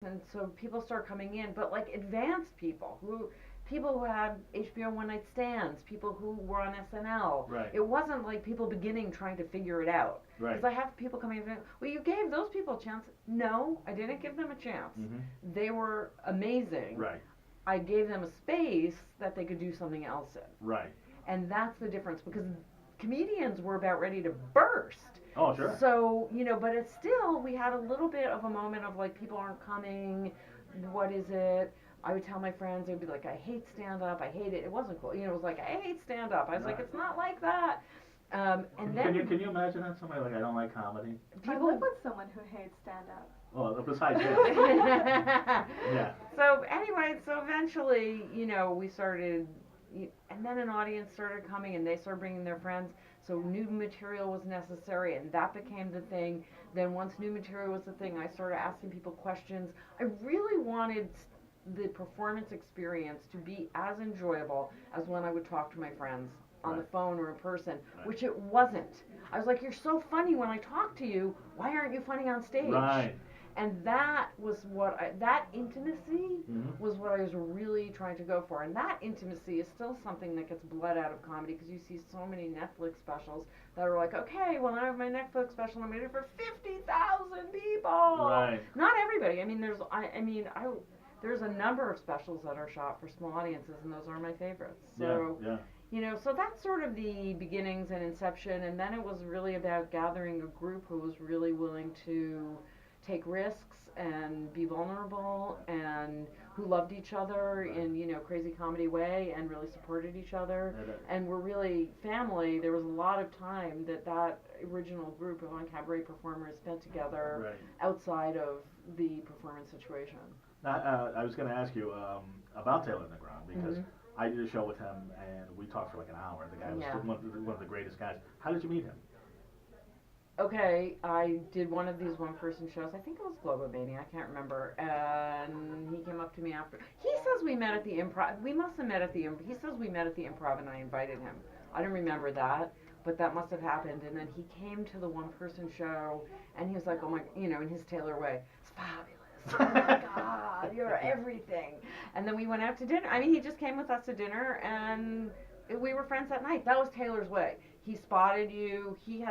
and so people start coming in, but like advanced people who had HBO one night stands, people who were on SNL. Right. It wasn't like people beginning trying to figure it out. Right. Because I have people coming in and, well, you gave those people a chance. No, I didn't give them a chance. They were amazing. Right. I gave them a space that they could do something else in. Right. And that's the difference, because comedians were about ready to burst. Oh, sure. So, but it's still, we had a little bit of a moment of like, people aren't coming, what is it? I would tell my friends, they'd be like, I hate stand-up, I hate it. It wasn't cool. It was like, I hate stand-up. I was like, it's not like that. And then... Can you imagine that? Somebody like, I don't like comedy? I live with someone who hates stand-up. Well, besides you. Yeah. So anyway, so eventually, we started, and then an audience started coming, and they started bringing their friends. So new material was necessary, and that became the thing. Then once new material was the thing, I started asking people questions. I really wanted the performance experience to be as enjoyable as when I would talk to my friends on the phone or in person, which it wasn't. I was like, you're so funny when I talk to you. Why aren't you funny on stage? Right. And that was that intimacy was what I was really trying to go for. And that intimacy is still something that gets bled out of comedy, because you see so many Netflix specials that are like, okay, well, I have my Netflix special, I'm going to do it for 50,000 people. Right. Not everybody. I mean, there's a number of specials that are shot for small audiences, and those are my favorites. So, so that's sort of the beginnings and inception, and then it was really about gathering a group who was really willing to take risks and be vulnerable, and who loved each other in, crazy comedy way, and really supported each other, and were really family. There was a lot of time that original group of UnCabaret performers spent together outside of the performance situation. I was going to ask you about Taylor Negron, because I did a show with him, and we talked for like an hour. The guy was one of the greatest guys. How did you meet him? Okay, I did one of these one-person shows. I think it was Globomania. I can't remember. And he came up to me after. He says we met at the Improv. We must have met at the Improv. He says we met at the Improv, and I invited him. I don't remember that, but that must have happened. And then he came to the one-person show, and he was like, oh my, in his Taylor way, it's fabulous. Oh my God, you're everything. And then we went out to dinner. I mean, he just came with us to dinner, and we were friends that night. That was Taylor's way. He spotted you. He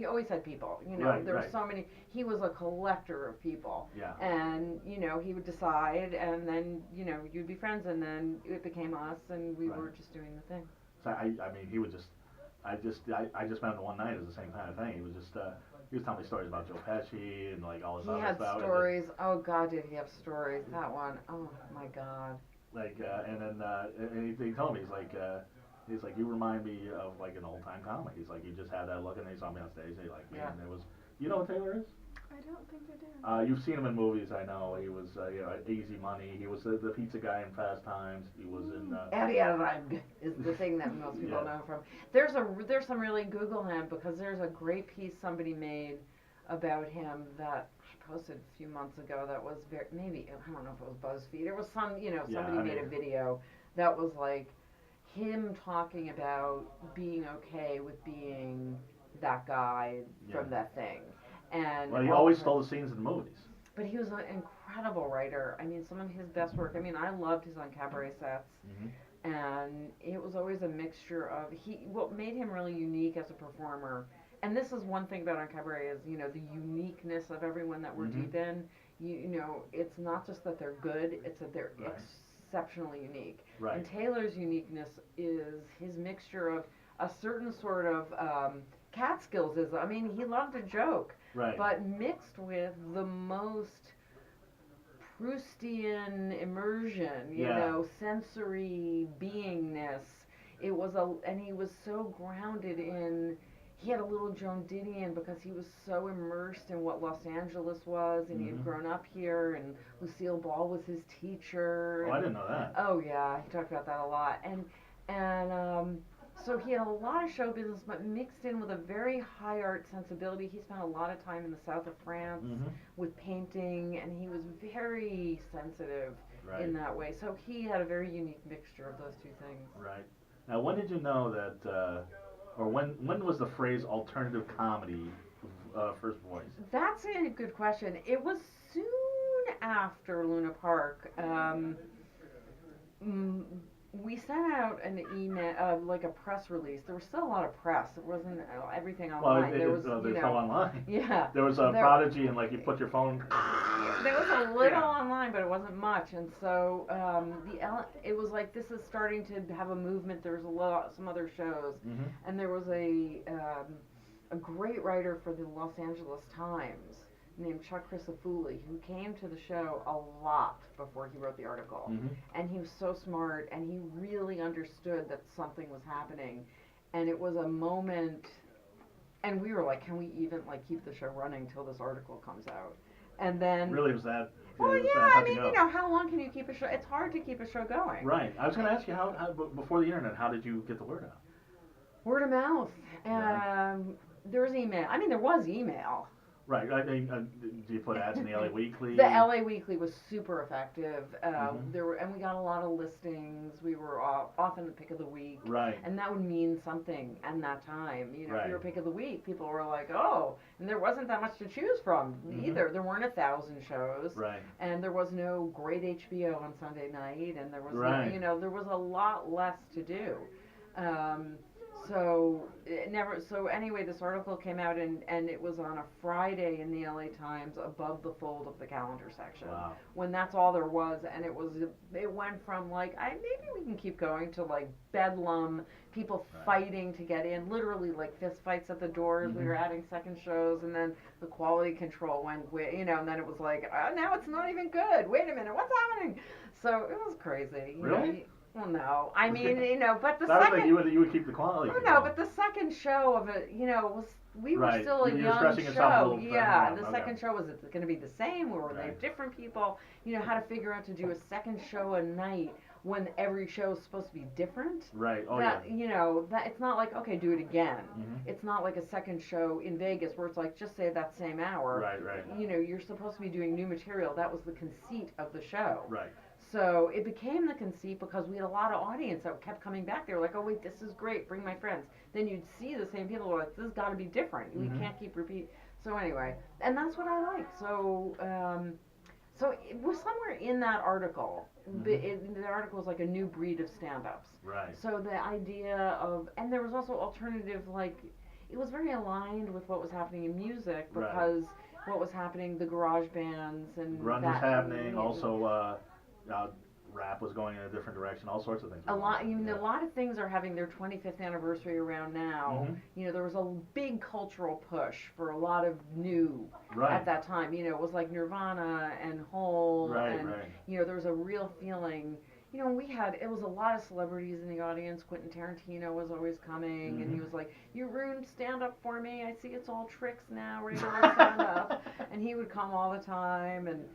always had people. There were so many. He was a collector of people. Yeah. And he would decide, and then you'd be friends, and then it became us, and we were just doing the thing. So I mean, he would just. I just met him one night. It was the same kind of thing. He was just. He was telling me stories about Joe Pesci and like all this other stuff. He had stories. Oh God, did he have stories? That one. Oh my God. Like and then he told me he's like, you remind me of like an old time comic. He's like, you just had that look, and he saw me on stage. He's like, man, it was. You know what Taylor is? I don't think I do. You've seen him in movies, I know. He was, Easy Money. He was the pizza guy in Fast Times. He was in. Ariarag is the thing that most people know him from. There's some really Google him, because there's a great piece somebody made about him that I posted a few months ago. That was maybe, I don't know if it was BuzzFeed. It was somebody made a video that was like him talking about being okay with being that guy from that thing. And well, he always stole the scenes in the movies. But he was an incredible writer. I mean, some of his best work. I mean, I loved his UnCabaret sets, and it was always a mixture of what made him really unique as a performer. And this is one thing about UnCabaret is the uniqueness of everyone that we're deep in. It's not just that they're good; it's that they're exceptionally unique. Right. And Taylor's uniqueness is his mixture of a certain sort of Catskills. I mean, he loved a joke. Right. But mixed with the most Proustian immersion, sensory beingness. It was and he was so grounded in. He had a little Joan Didion because he was so immersed in what Los Angeles was, and he had grown up here, and Lucille Ball was his teacher. Oh, I didn't know that. Oh yeah, he talked about that a lot, and so he had a lot of show business, but mixed in with a very high art sensibility. He spent a lot of time in the south of France with painting, and he was very sensitive in that way. So he had a very unique mixture of those two things. Right. Now, when did you know that, or when was the phrase alternative comedy first voiced? That's a good question. It was soon after Luna Park, mm, we sent out an email, like a press release. There was still a lot of press. It wasn't everything online. Well, there was, there's no online. Yeah. There was a Prodigy, and like you put your phone. There was a little online, but it wasn't much. And so it was like this is starting to have a movement. There was some other shows, and there was a great writer for the Los Angeles Times named Chuck Crisafulli, who came to the show a lot before he wrote the article. And he was so smart, and he really understood that something was happening. And it was a moment, and we were like, can we even like keep the show running till this article comes out? And then really was that. Well, yeah, I mean, you know, how long can you keep a show? It's hard to keep a show going. Right. I was going to ask you, how before the internet, how did you get the word out? Word of mouth. There was email. I mean, there was email. Right. I mean, do you put ads in the LA Weekly? The LA Weekly was super effective. And we got a lot of listings. We were often the pick of the week. Right. And that would mean something in that time. You know, if you were pick of the week, people were like, oh, and there wasn't that much to choose from either. There weren't 1,000 shows. Right. And there was no great HBO on Sunday night, and there was no, you know, there was a lot less to do. So anyway, this article came out, and it was on a Friday in the LA Times above the fold of the calendar section. Wow. When that's all there was, and it went from like, maybe we can keep going, to like bedlam, people fighting to get in, literally like fist fights at the doors. We were adding second shows, and then the quality control went, you know, and then it was like, now it's not even good. Wait a minute, what's happening? So it was crazy. Really? Well, no. I mean, you know, but the that second... was like you would keep the quality. Oh, no, but the second show of it, you know, we were still a young show. Yeah, the second show, was it going to be the same, or were they different people? You know, how to figure out to do a second show a night when every show is supposed to be different. Right. Oh, You know, that it's not like, okay, do it again. It's not like a second show in Vegas where it's like, just say that same hour. Right. You know, you're supposed to be doing new material. That was the conceit of the show. Right. So it became the conceit because we had a lot of audience that kept coming back. They were like, oh, wait, this is great. Bring my friends. Then you'd see the same people who were like, this has got to be different. We can't keep repeat. So anyway, and that's what I like. So so it was somewhere in that article. The article was like a new breed of stand-ups. Right. So the idea of, and there was also alternative, like, it was very aligned with what was happening in music because what was happening, the garage bands and grunge was happening. Also, rap was going in a different direction. All sorts of things. A lot of things are having their 25th anniversary around now. You know, there was a big cultural push for a lot of new at that time. You know, it was like Nirvana and Hole, and you know, there was a real feeling. You know, it was a lot of celebrities in the audience. Quentin Tarantino was always coming, and he was like, you ruined stand-up for me. I see it's all tricks now, regular stand-up. And he would come all the time, and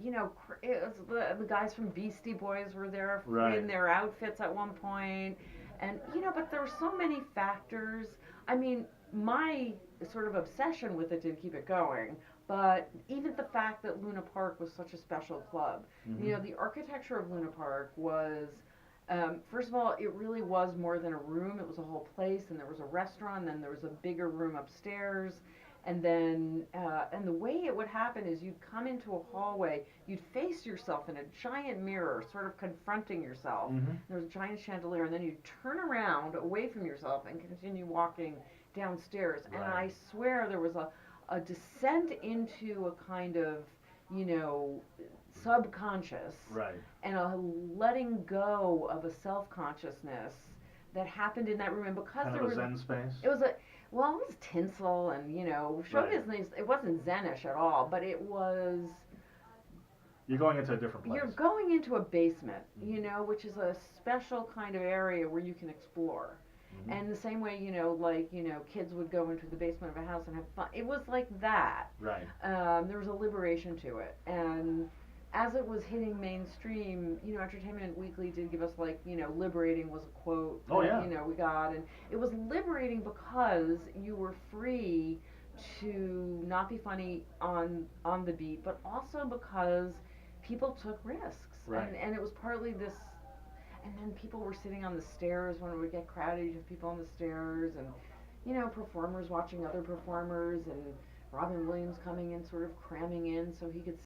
you know, it was the guys from Beastie Boys were there in their outfits at one point, and you know, but there were so many factors. I mean, my sort of obsession with it did keep it going, but even the fact that Luna Park was such a special club, you know, the architecture of Luna Park was, first of all, it really was more than a room. It was a whole place, and there was a restaurant, and then there was a bigger room upstairs. And then, and the way it would happen is you'd come into a hallway, you'd face yourself in a giant mirror, sort of confronting yourself. There was a giant chandelier, and then you'd turn around away from yourself and continue walking downstairs. And I swear there was a descent into a kind of, you know, subconscious, and a letting go of a self-consciousness that happened in that room. And because kind there of was a zen space. It was well, it was tinsel and, you know, show business. It wasn't Zenish at all, but it was. You're going into a different place. You're going into a basement, you know, which is a special kind of area where you can explore. And the same way, you know, like, you know, kids would go into the basement of a house and have fun. It was like that. Right. There was a liberation to it. And as it was hitting mainstream, you know, Entertainment Weekly did give us, like, you know, liberating was a quote that, you know, we got. And it was liberating because you were free to not be funny on the beat, but also because people took risks. And it was partly this, and then people were sitting on the stairs when it would get crowded. You'd have people on the stairs, and, you know, performers watching other performers, and Robin Williams coming in, sort of cramming in so he could